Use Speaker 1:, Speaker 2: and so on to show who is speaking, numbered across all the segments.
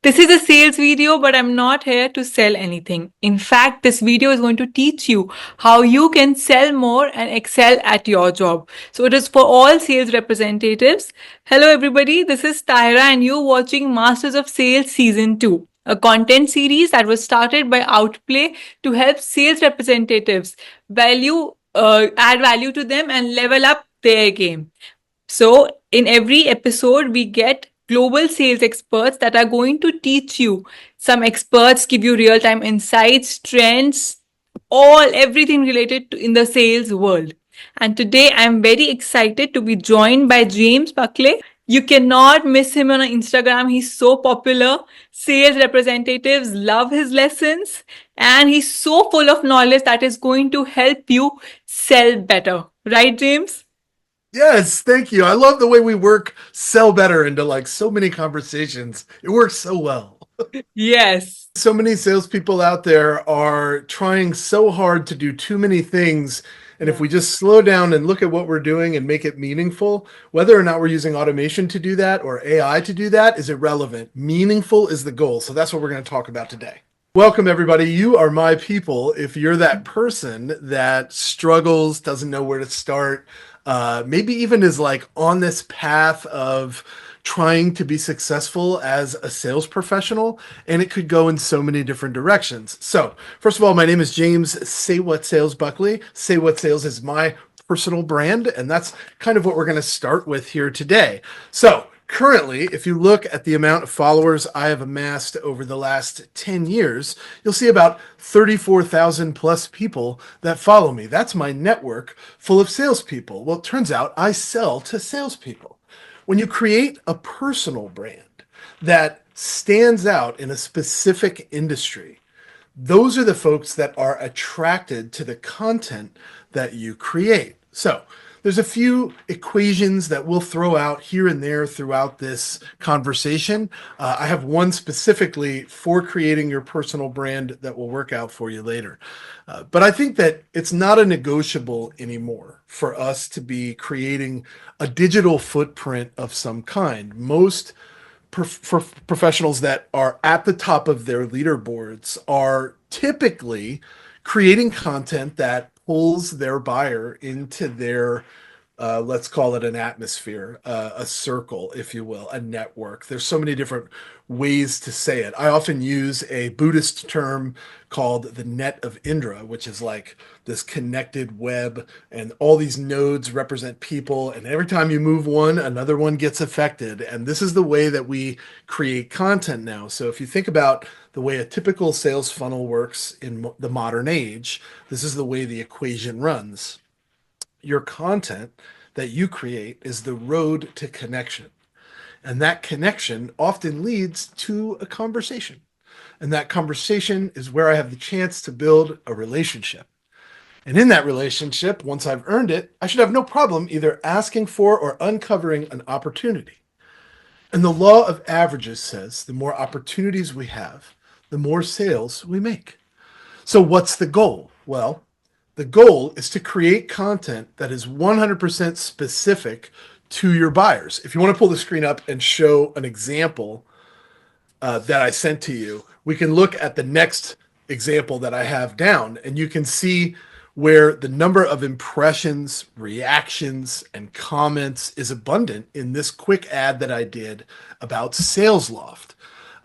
Speaker 1: This is a sales video, but I'm not here to sell anything. In fact, this video is going to teach you how you can sell more and excel at your job. So it is for all sales representatives. Hello, everybody. This is Tyra, and you're watching Masters of Sales Season 2, a content series that was started by Outplay to help sales representatives add value to them and level up their game. So, in every episode, we get global sales experts that are going to teach you. Some experts give you real time insights, trends, everything related to in the sales world. And today, I'm very excited to be joined by James Buckley. You cannot miss him on Instagram. He's so popular. Sales representatives love his lessons, and he's so full of knowledge that is going to help you sell better. Right, James?
Speaker 2: Yes, thank you. I love the way we work sell better into like so many conversations. It works so well.
Speaker 1: Yes.
Speaker 2: So many salespeople out there are trying so hard to do too many things. And if
Speaker 1: Yeah.
Speaker 2: we just slow down and look at what we're doing and make it meaningful, whether or not we're using automation to do that or AI to do that is irrelevant. Meaningful is the goal. So that's what we're going to talk about today. Welcome, everybody. You are my people. If you're that person that struggles, doesn't know where to start, maybe even is like on this path of trying to be successful as a sales professional, and it could go in so many different directions. So, first of all, my name is James Say What Sales Buckley. Say What Sales is my personal brand, and that's kind of what we're going to start with here today. So, currently, if you look at the amount of followers I have amassed over the last 10 years, you'll see about 34,000 plus people that follow me. That's my network full of salespeople. Well, it turns out I sell to salespeople. When you create a personal brand that stands out in a specific industry, those are the folks that are attracted to the content that you create. So there's a few equations that we'll throw out here and there throughout this conversation. I have one specifically for creating your personal brand that will work out for you later. But I think that it's not a negotiable anymore for us to be creating a digital footprint of some kind. Most professionals that are at the top of their leaderboards are typically creating content that pulls their buyer into their let's call it an atmosphere, a circle, if you will, a network. There's so many different ways to say it. I often use a Buddhist term called the net of Indra, which is like this connected web, and all these nodes represent people. And every time you move one, another one gets affected. And this is the way that we create content now. So if you think about the way a typical sales funnel works in the modern age, this is the way the equation runs. Your content that you create is the road to connection. And that connection often leads to a conversation. And that conversation is where I have the chance to build a relationship. And in that relationship, once I've earned it, I should have no problem either asking for or uncovering an opportunity. And the law of averages says the more opportunities we have, the more sales we make. So what's the goal? Well, the goal is to create content that is 100% specific to your buyers. If you want to pull the screen up and show an example that I sent to you, we can look at the next example that I have down, and you can see where the number of impressions, reactions, and comments is abundant in this quick ad that I did about SalesLoft.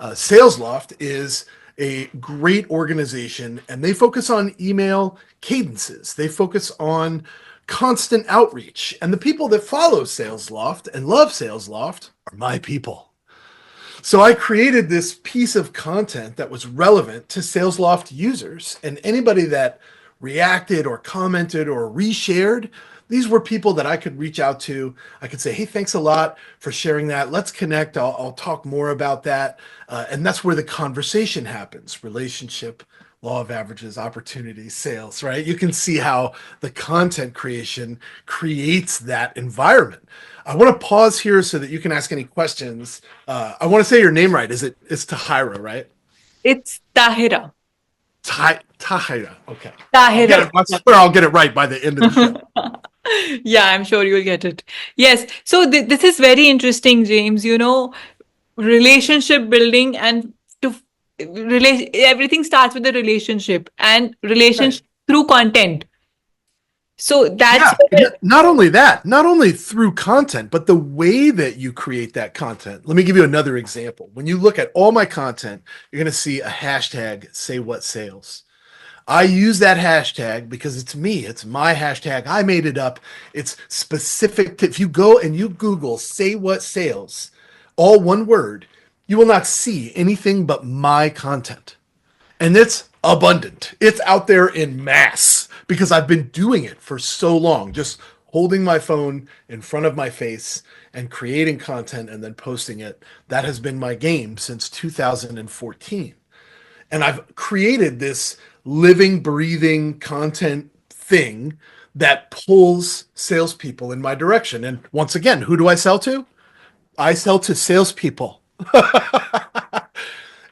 Speaker 2: SalesLoft is a great organization, and they focus on email cadences. They focus on constant outreach. And the people that follow SalesLoft and love SalesLoft are my people. So I created this piece of content that was relevant to SalesLoft users, and anybody that reacted or commented or reshared, these were people that I could reach out to. I could say, hey, thanks a lot for sharing that. Let's connect. I'll talk more about that. And that's where the conversation happens. Relationship, law of averages, opportunities, sales, right? You can see how the content creation creates that environment. I want to pause here so that you can ask any questions. I want to say your name right. It's Tahira, right?
Speaker 1: It's Tahira.
Speaker 2: Tahira. Okay.
Speaker 1: Tahira.
Speaker 2: I swear I'll get it right by the end of the show.
Speaker 1: Yeah, I'm sure you'll get it. Yes. So this is very interesting, James. relationship building, and to everything starts with the relationship and relationship through content. So that's
Speaker 2: Yeah,
Speaker 1: where,
Speaker 2: not only that, not only through content, but the way that you create that content. Let me give you another example. When you look at all my content, you're going to see a hashtag, say what sales. I use that hashtag because it's me. It's my hashtag. I made it up. It's specific to, if you go and you Google say what sales, all one word, you will not see anything but my content. And it's abundant. It's out there in mass because I've been doing it for so long, just holding my phone in front of my face and creating content and then posting it. That has been my game since 2014. And I've created this living, breathing content thing that pulls salespeople in my direction. And once again, who do I sell to? I sell to salespeople.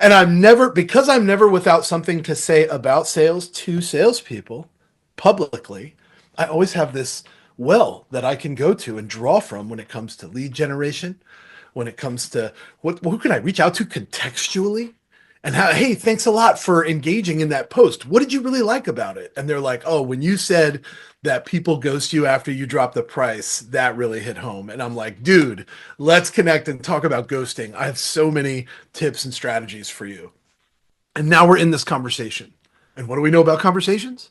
Speaker 2: And because I'm never without something to say about sales to salespeople publicly, I always have this well that I can go to and draw from when it comes to lead generation, when it comes to who can I reach out to contextually? And how, hey, thanks a lot for engaging in that post. What did you really like about it? And they're like, oh, when you said that people ghost you after you drop the price, that really hit home. And I'm like, dude, let's connect and talk about ghosting. I have so many tips and strategies for you. And now we're in this conversation. And what do we know about conversations?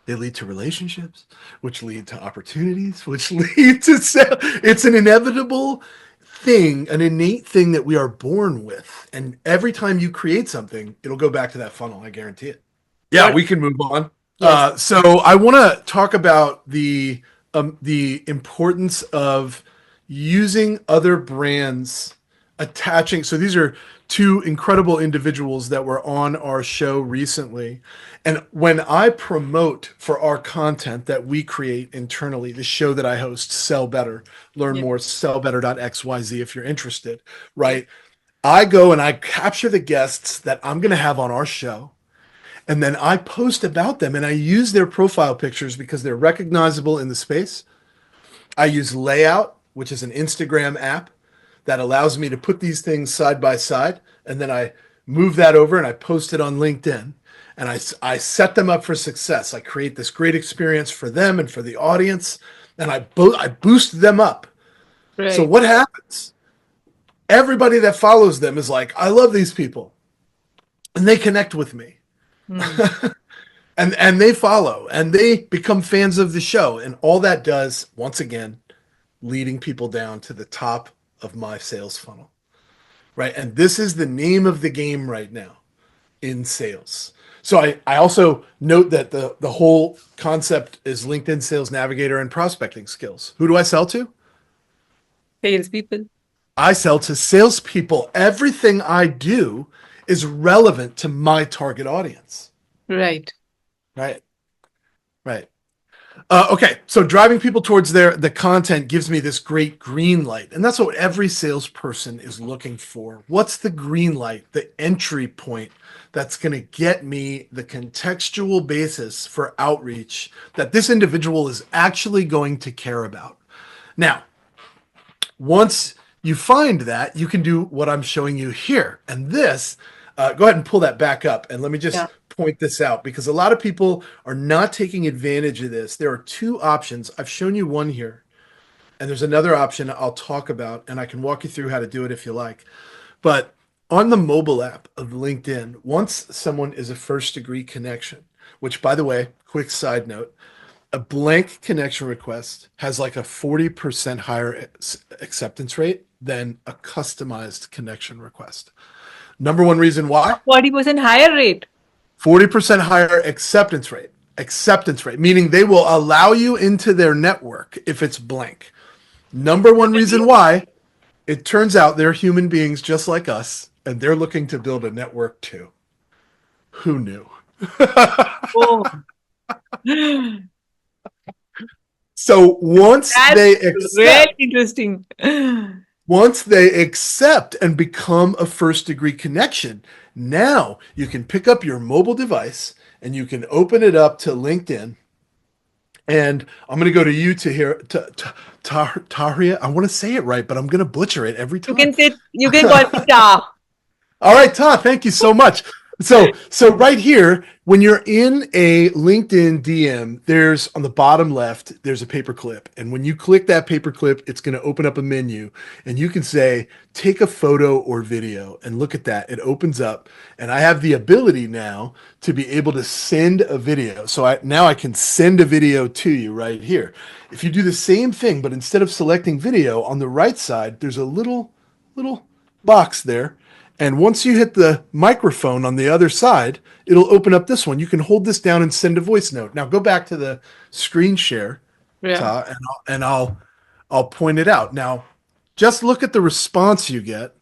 Speaker 2: They lead to relationships, which lead to opportunities, which lead to sale. It's an inevitable thing, an innate thing that we are born with. And every time you create something, it'll go back to that funnel. I guarantee it. Yeah, we can move on.
Speaker 1: yes,
Speaker 2: So I want to talk about the importance of using other brands attaching. So these are two incredible individuals that were on our show recently. And when I promote for our content that we create internally, the show that I host, Sell Better, learn
Speaker 1: yes,
Speaker 2: more, sellbetter.xyz if you're interested, right? I go and I capture the guests that I'm going to have on our show. And then I post about them and I use their profile pictures because they're recognizable in the space. I use Layout, which is an Instagram app that allows me to put these things side by side. And then I move that over and I post it on LinkedIn. And I set them up for success. I create this great experience for them and for the audience. And I boost them up. So
Speaker 1: right.
Speaker 2: what happens? Everybody that follows them is like, I love these people. And they connect with me.
Speaker 1: Hmm.
Speaker 2: And they follow and they become fans of the show. And all that does, once again, leading people down to the top of my sales funnel, right? And this is the name of the game right now in sales. So I also note that the whole concept is LinkedIn Sales Navigator and prospecting skills. Who do I sell to?
Speaker 1: Salespeople.
Speaker 2: I sell to salespeople. Everything I do is relevant to my target audience,
Speaker 1: Right.
Speaker 2: right? Right. Okay, so driving people towards the content gives me this great green light, and that's what every salesperson is looking for. What's the green light, the entry point that's going to get me the contextual basis for outreach that this individual is actually going to care about? Now, once you find that, you can do what I'm showing you here, and this. Go ahead and pull that back up, and let me just
Speaker 1: Yeah.
Speaker 2: point this out because a lot of people are not taking advantage of this. There are two options. I've shown you one here, and there's another option I'll talk about, and I can walk you through how to do it if you like. But on the mobile app of LinkedIn, once someone is a first degree connection, which by the way, quick side note, a blank connection request has like a 40% higher acceptance rate than a customized connection request. Number one reason why?
Speaker 1: 40% higher rate.
Speaker 2: 40% higher acceptance rate. Acceptance rate, meaning they will allow you into their network if it's blank. Number one reason why, it turns out they're human beings just like us, and they're looking to build a network too. Who knew?
Speaker 1: Oh,
Speaker 2: So once
Speaker 1: that's
Speaker 2: they
Speaker 1: really
Speaker 2: accept,
Speaker 1: interesting.
Speaker 2: once they accept and become a first degree connection, now you can pick up your mobile device and you can open it up to LinkedIn And I'm going to go to you to hear Taria. I want to say it right, but I'm going to butcher it every
Speaker 1: You
Speaker 2: time.
Speaker 1: can say, you can call me Ta.
Speaker 2: All right, Todd, thank you so much. So right here, when you're in a LinkedIn DM, there's on the bottom left, there's a paperclip. And when you click that paperclip, it's going to open up a menu and you can say, take a photo or video and look at that. It opens up and I have the ability now to be able to send a video. So now I can send a video to you right here. If you do the same thing, but instead of selecting video on the right side, there's a little box there. And once you hit the microphone on the other side, it'll open up this one. You can hold this down and send a voice note. Now go back to the screen share,
Speaker 1: Yeah.
Speaker 2: Ta, and I'll point it out. Now, just look at the response you get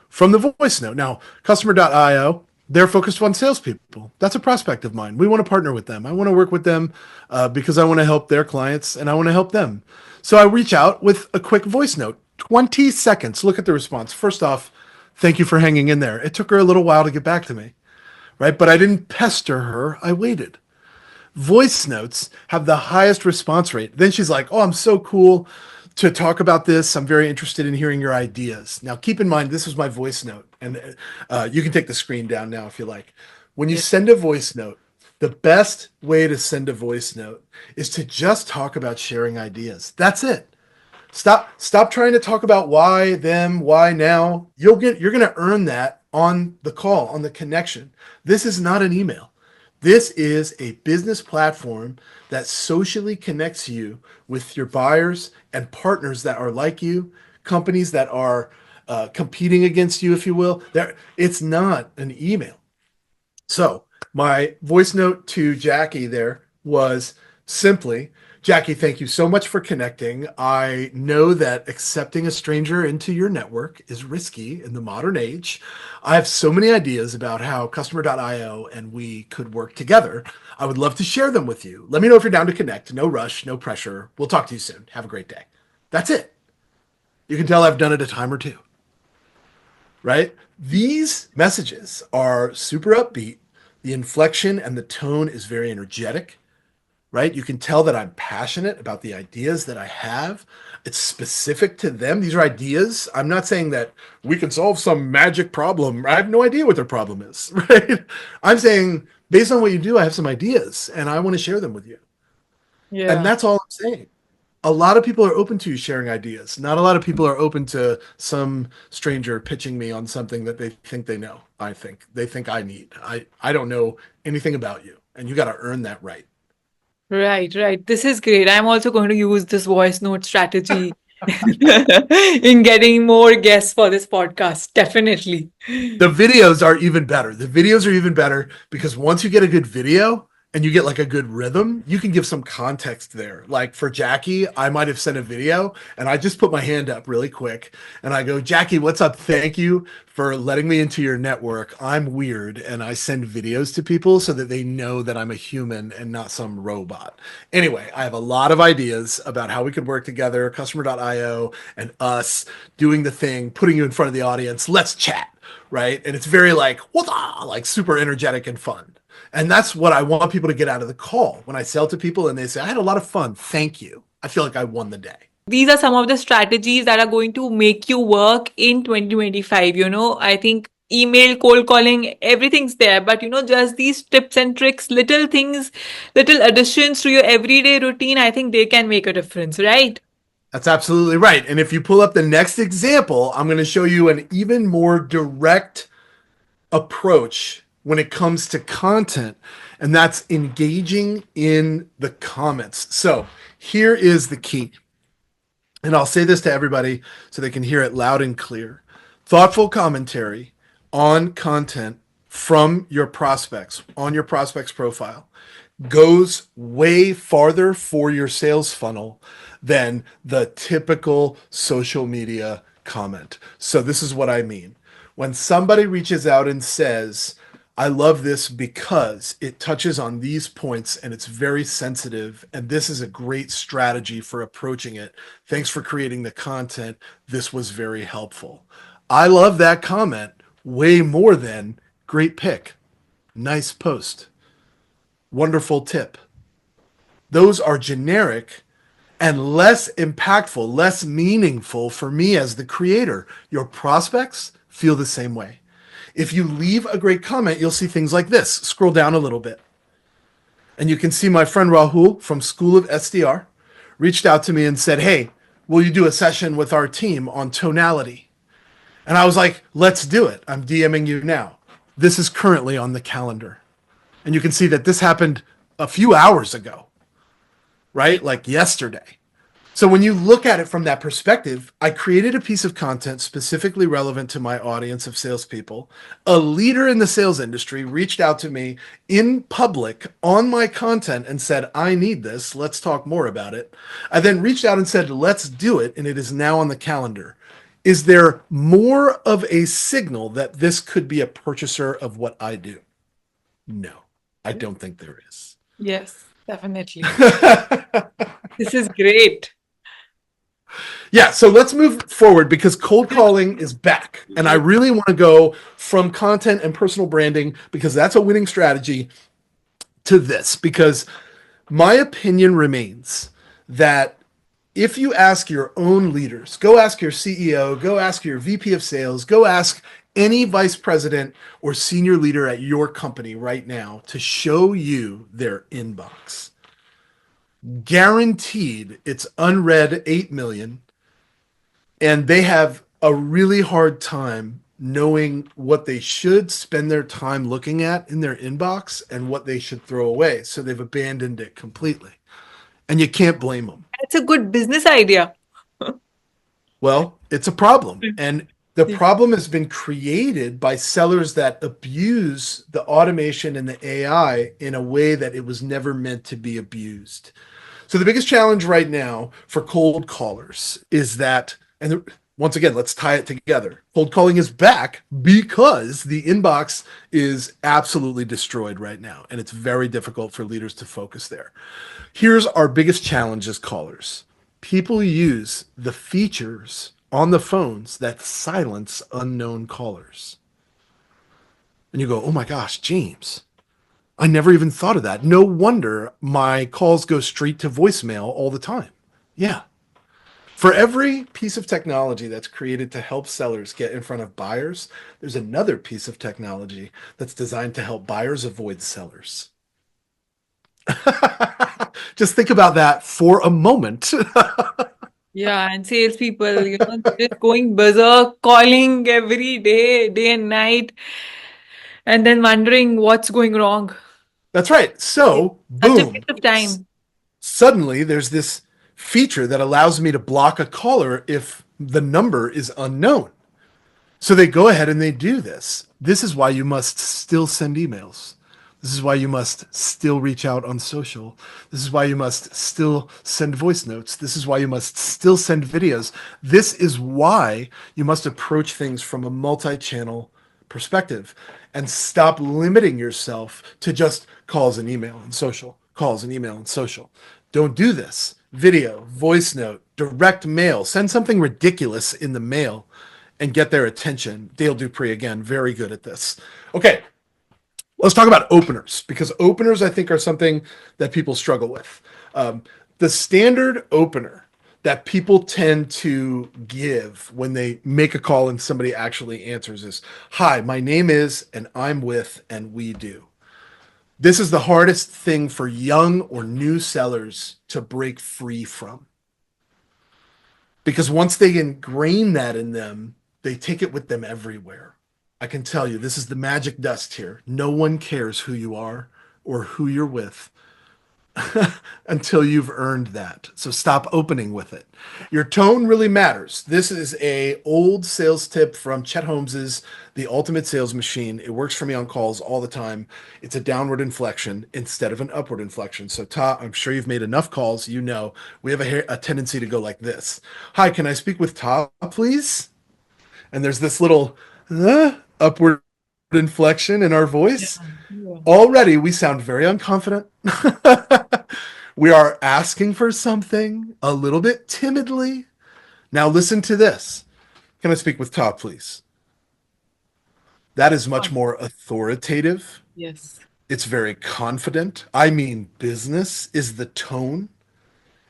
Speaker 2: from the voice note. Now, customer.io, they're focused on salespeople. That's a prospect of mine. We want to partner with them. I want to work with them because I want to help their clients and I want to help them. So I reach out with a quick voice note, 20 seconds. Look at the response. First off, thank you for hanging in there. It took her a little while to get back to me, right? But I didn't pester her. I waited. Voice notes have the highest response rate. Then she's like, oh, I'm so cool to talk about this. I'm very interested in hearing your ideas. Now, keep in mind, this was my voice note. And you can take the screen down now if you like. When you
Speaker 1: Yeah.
Speaker 2: send a voice note, the best way to send a voice note is to just talk about sharing ideas. That's it. Stop trying to talk about why them, why now. You're going to earn that on the call, on the connection. This is not an email. This is a business platform that socially connects you with your buyers and partners that are like you, companies that are competing against you, if you will. It's not an email. So my voice note to Jackie there was simply, Jackie, thank you so much for connecting. I know that accepting a stranger into your network is risky in the modern age. I have so many ideas about how customer.io and we could work together. I would love to share them with you. Let me know if you're down to connect. No rush, no pressure. We'll talk to you soon. Have a great day. That's it. You can tell I've done it a time or two, right? These messages are super upbeat. The inflection and the tone is very energetic, right? You can tell that I'm passionate about the ideas that I have. It's specific to them. These are ideas. I'm not saying that we can solve some magic problem. I have no idea what their problem is, right? I'm saying based on what you do, I have some ideas and I want to share them with you. And
Speaker 1: Yeah.
Speaker 2: that's all I'm saying. A lot of people are open to sharing ideas. Not a lot of people are open to some stranger pitching me on something that they think they know. I think they think I need. I don't know anything about you, and you got to earn that right.
Speaker 1: Right, right. This is great. I'm also going to use this voice note strategy in getting more guests for this podcast. Definitely.
Speaker 2: The videos are even better. The videos are even better because once you get a good video and you get like a good rhythm, you can give some context there. Like for Jackie, I might have sent a video and I just put my hand up really quick and I go, Jackie, what's up? Thank you for letting me into your network. I'm weird and I send videos to people so that they know that I'm a human and not some robot. Anyway, I have a lot of ideas about how we could work together, customer.io and us doing the thing, putting you in front of the audience. Let's chat. Right. And it's very like, like super energetic and fun. And that's what I want people to get out of the call. When I sell to people and they say, I had a lot of fun. Thank you. I feel like I won the day.
Speaker 1: These are some of the strategies that are going to make you work in 2025. I think email, cold calling, everything's there. But, just these tips and tricks, little things, little additions to your everyday routine, I think they can make a difference, right?
Speaker 2: That's absolutely right. And if you pull up the next example, I'm going to show you an even more direct approach when it comes to content, and that's engaging in the comments. So here is the key. And I'll say this to everybody so they can hear it loud and clear. Thoughtful commentary on content from your prospects, on your prospects profile, goes way farther for your sales funnel than the typical social media comment. So this is what I mean. When somebody reaches out and says, I love this because it touches on these points and it's very sensitive. And this is a great strategy for approaching it. Thanks for creating the content. This was very helpful. I love that comment way more than great pick, nice post, wonderful tip. those are generic and less impactful, less meaningful for me as the creator. Your prospects feel the same way. If you leave a great comment, you'll see things like this. Scroll down a little bit. And you can see my friend Rahul from School of SDR reached out to me and said, "Hey, will you do a session with our team on tonality?" And I was like, "Let's do it. I'm DMing you now." This is currently on the calendar. And you can see that this happened a few hours ago, right? Like yesterday. So when you look at it from that perspective, I created a piece of content specifically relevant to my audience of salespeople. A leader in the sales industry reached out to me in public on my content and said, "I need this. Let's talk more about it." I then reached out and said, "Let's do it." And it is now on the calendar. Is there more of a signal that this could be a purchaser of what I do? No, I don't think there is.
Speaker 1: Yes, definitely. This is great.
Speaker 2: Yeah, so let's move forward because cold calling is back. And I really want to go from content and personal branding because that's a winning strategy to this. Because my opinion remains that if you ask your own leaders, go ask your CEO, go ask your VP of sales, go ask any vice president or senior leader at your company right now to show you their inbox. Guaranteed it's unread 8 million. And they have a really hard time knowing what they should spend their time looking at in their inbox and what they should throw away. So they've abandoned it completely. And you can't blame them.
Speaker 1: That's a good business idea.
Speaker 2: Well, it's a problem. And the problem has been created by sellers that abuse the automation and the AI in a way that it was never meant to be abused. So the biggest challenge right now for cold callers is that, and once again, let's tie it together. Cold calling is back because the inbox is absolutely destroyed right now, and it's very difficult for leaders to focus there. Here's our biggest challenge as callers. People use the features on the phones that silence unknown callers. And you go, "Oh my gosh, James, I never even thought of that. No wonder my calls go straight to voicemail all the time." Yeah. For every piece of technology that's created to help sellers get in front of buyers, there's another piece of technology that's designed to help buyers avoid sellers. Just think about that for a moment.
Speaker 1: Yeah, and salespeople, just going berserk, calling every day, day and night, and then wondering what's going wrong.
Speaker 2: That's right. So,
Speaker 1: Such a waste
Speaker 2: boom.
Speaker 1: of time.
Speaker 2: Suddenly, there's this feature that allows me to block a caller if the number is unknown. So they go ahead and they do this. This is why you must still send emails. This is why you must still reach out on social. This is why you must still send voice notes. This is why you must still send videos. This is why you must approach things from a multi-channel perspective and stop limiting yourself to just calls and email and social, calls and email and social. Don't do this. Video, voice note, direct mail. Send something ridiculous in the mail and get their attention. Dale Dupree, again, very good at this. Okay, let's talk about openers because openers, I think, are something that people struggle with. The standard opener that people tend to give when they make a call and somebody actually answers is, "Hi, my name is, and I'm with, and we do." This is the hardest thing for young or new sellers to break free from. Because once they ingrain that in them, they take it with them everywhere. I can tell you, this is the magic dust here. No one cares who you are or who you're with until you've earned that. So stop opening with it. Your tone really matters. This is a old sales tip from Chet Holmes's The Ultimate Sales Machine. It works for me on calls all the time. It's a downward inflection instead of an upward inflection. So Ta, I'm sure you've made enough calls. You know, we have a tendency to go like this. "Hi, can I speak with Ta, please?" And there's this little upward inflection in our voice.
Speaker 1: Yeah.
Speaker 2: Already, we sound very unconfident. We are asking for something a little bit timidly. Now, listen to this. "Can I speak with Ta, please?" That is much more authoritative.
Speaker 1: Yes.
Speaker 2: It's very confident. I mean, business is the tone.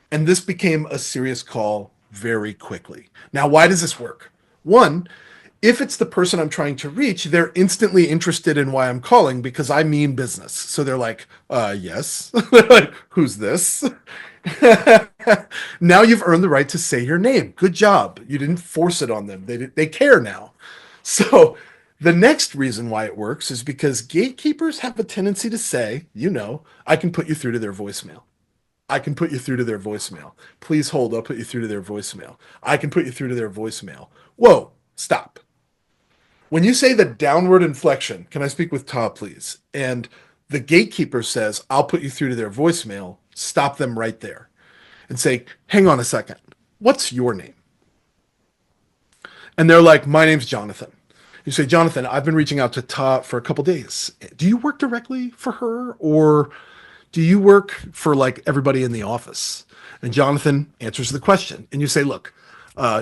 Speaker 2: And this became a serious call very quickly. Now, why does this work? One, if it's the person I'm trying to reach, they're instantly interested in why I'm calling because I mean business. So they're like, yes. They're like, who's this? Now you've earned the right to say your name. Good job. You didn't force it on them. They care now. So the next reason why it works is because gatekeepers have a tendency to say, I can put you through to their voicemail. I can put you through to their voicemail. Please hold. I'll put you through to their voicemail. I can put you through to their voicemail. Whoa, stop. When you say the downward inflection, can I speak with Todd, please? And the gatekeeper says, I'll put you through to their voicemail, stop them right there and say, hang on a second. What's your name? And they're like, my name's Jonathan. You say, Jonathan, I've been reaching out to Todd for a couple days. Do you work directly for her or do you work for like everybody in the office? And Jonathan answers the question. And you say, look,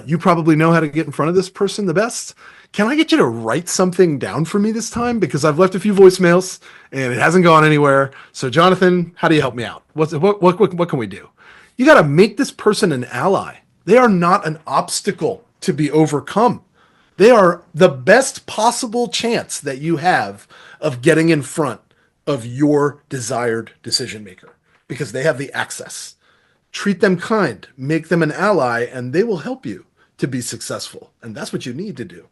Speaker 2: you probably know how to get in front of this person the best. Can I get you to write something down for me this time? Because I've left a few voicemails and it hasn't gone anywhere. So Jonathan, how do you help me out? What can we do? You got to make this person an ally. They are not an obstacle to be overcome. They are the best possible chance that you have of getting in front of your desired decision maker because they have the access. Treat them kind, make them an ally, and they will help you to be successful. And that's what you need to do.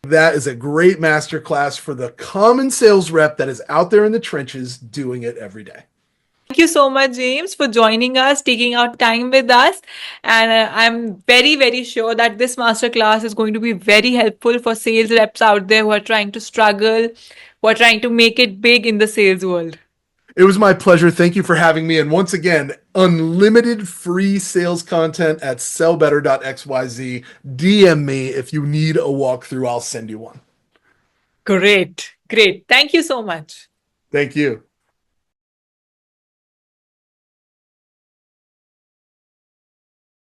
Speaker 2: That is a great masterclass for the common sales rep that is out there in the trenches doing it every day.
Speaker 1: Thank you so much, James, for joining us, taking out time with us. And I'm very, very sure that this masterclass is going to be very helpful for sales reps out there who are trying to struggle, who are trying to make it big in the sales world.
Speaker 2: It was my pleasure. Thank you for having me. And once again, unlimited free sales content at sellbetter.xyz. DM me if you need a walkthrough. I'll send you one.
Speaker 1: Great. Great. Thank you so much.
Speaker 2: Thank you.